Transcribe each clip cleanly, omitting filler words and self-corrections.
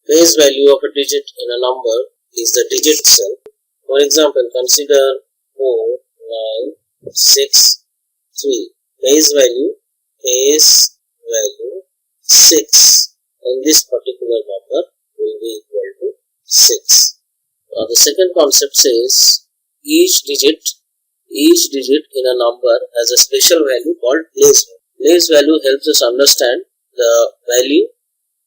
place value of a digit in a number is the digit itself. For example, consider 4, 9, 6, 3. Place value 6 in this particular number will be equal to 6. Now the second concept says each digit in a number has a special value called place value. Place value helps us understand the value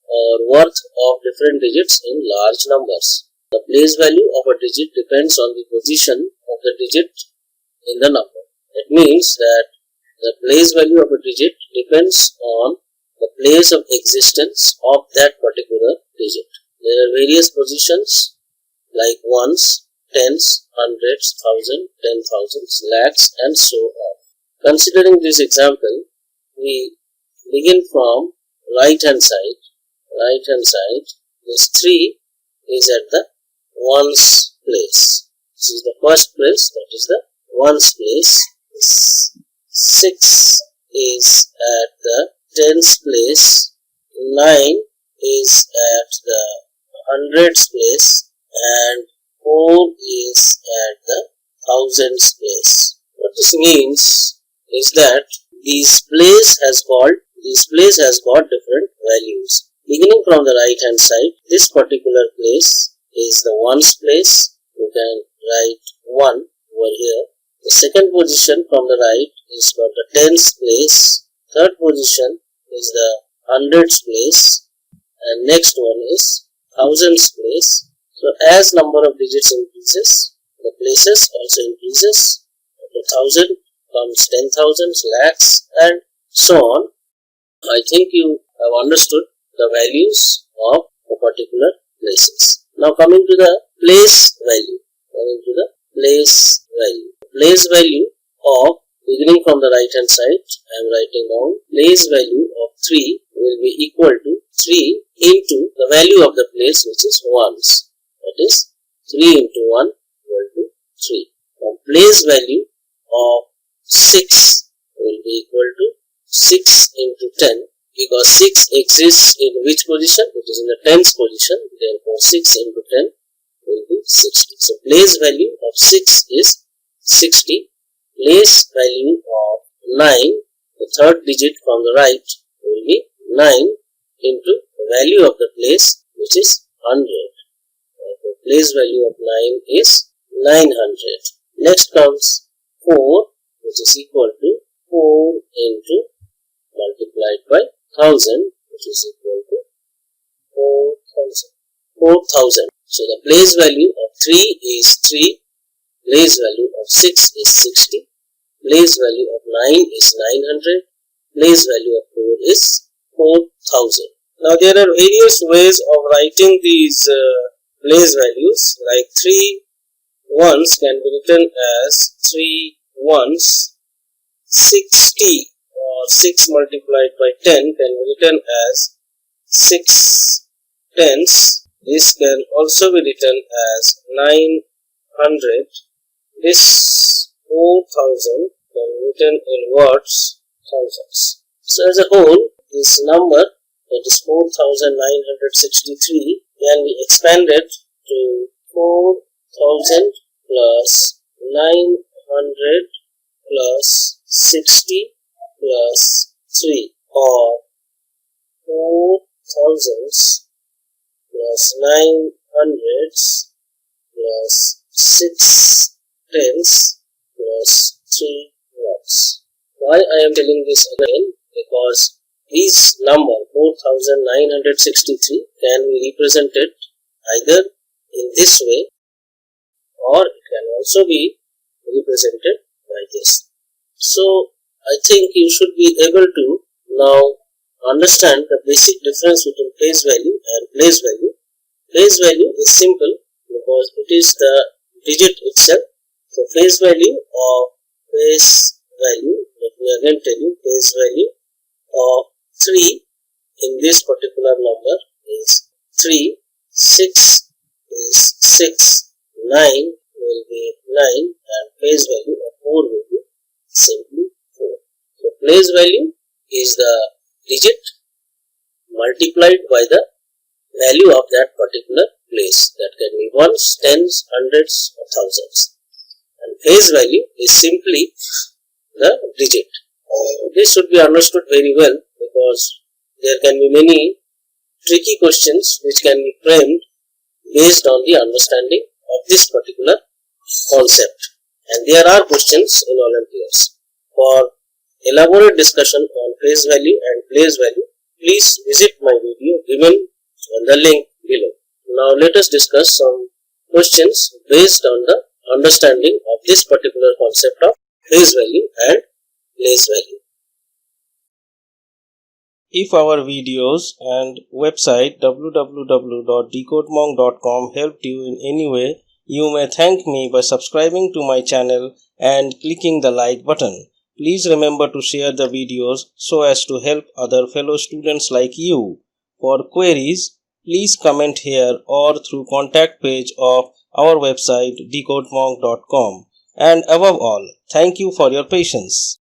or worth of different digits in large numbers. The place value of a digit depends on the position of the digit in the number. It means that the place value of a digit depends on the place of existence of that particular digit. There are various positions like ones, tens, hundreds, thousands, 10,000s, lakhs, and so on. Considering this example, we begin from right hand side. This 3 is at the ones place. This is the first place, that is the ones place. 6 is at the tens place. 9 is at the hundreds place, and 4 is at the thousands place. What this means is that this place has got different values. Beginning from the right hand side, this particular place is the ones place. You can write 1 over here. The second position from the right is for the tens place. Third position is the hundreds place, and next one is thousands place. So as number of digits increases, the places also increases. After 1000 comes 10,000s, lakhs, and so on. I think you have understood the values of the particular places. Now coming to the place value. Place value of, beginning from the right hand side, I am writing down, place value of 3 will be equal to 3 into the value of the place, which is ones. That is 3 into 1 equal to 3. Now place value of 6 will be equal to 6 into 10, because 6 exists in which position? It is in the tens position. Therefore 6 into 10 will be 60. So place value of 6 is 60. Place value of 9, the third digit from the right, will be 9 into the value of the place, which is 100. The place value of 9 is 900. Next comes 4, which is equal to 4 into multiplied by 1000, which is equal to 4,000. So the place value of 3 is 3. Place value of 6 is 60. Place value of 9 is 900. Place value of 4 is 4,000. Now there are various ways of writing these place values, like 3 ones can be written as 3 ones. 60 or 6 multiplied by 10 can be written as 6 tens. This can also be written as 900. This 4,000 can be written in words thousands. So as a whole, this number, that is 4,963, can be expanded to 4,000 plus 900 plus 60 plus 3, or 4,000s plus 900s plus 6 tens plus 3 ones. Why I am telling this again? Because this number 4,963 can be represented either in this way, or it can also be represented by this. So I think you should be able to now understand the basic difference between place value and place value. Place value is simple because it is the digit itself. So place value, let me again tell you, place value of 3 in this particular number is 3, 6 is 6, 9 will be 9, and place value of 4 will be simply 4. So place value is the digit multiplied by the value of that particular place. That can be ones, tens, hundreds or thousands. And phase value is simply the digit. This should be understood very well because there can be many tricky questions which can be framed based on the understanding of this particular concept. And there are questions in Olympiads. For elaborate discussion on phase value and place value, please visit my video given on the link below. Now let us discuss some questions based on the understanding of this particular concept of phase value and place value. If our videos and website www.decodmonk.com helped you in any way, you may thank me by subscribing to my channel and clicking the like button. Please remember to share the videos so as to help other fellow students like you. For queries, please comment here or through contact page of our website decodmonk.com. And above all, thank you for your patience.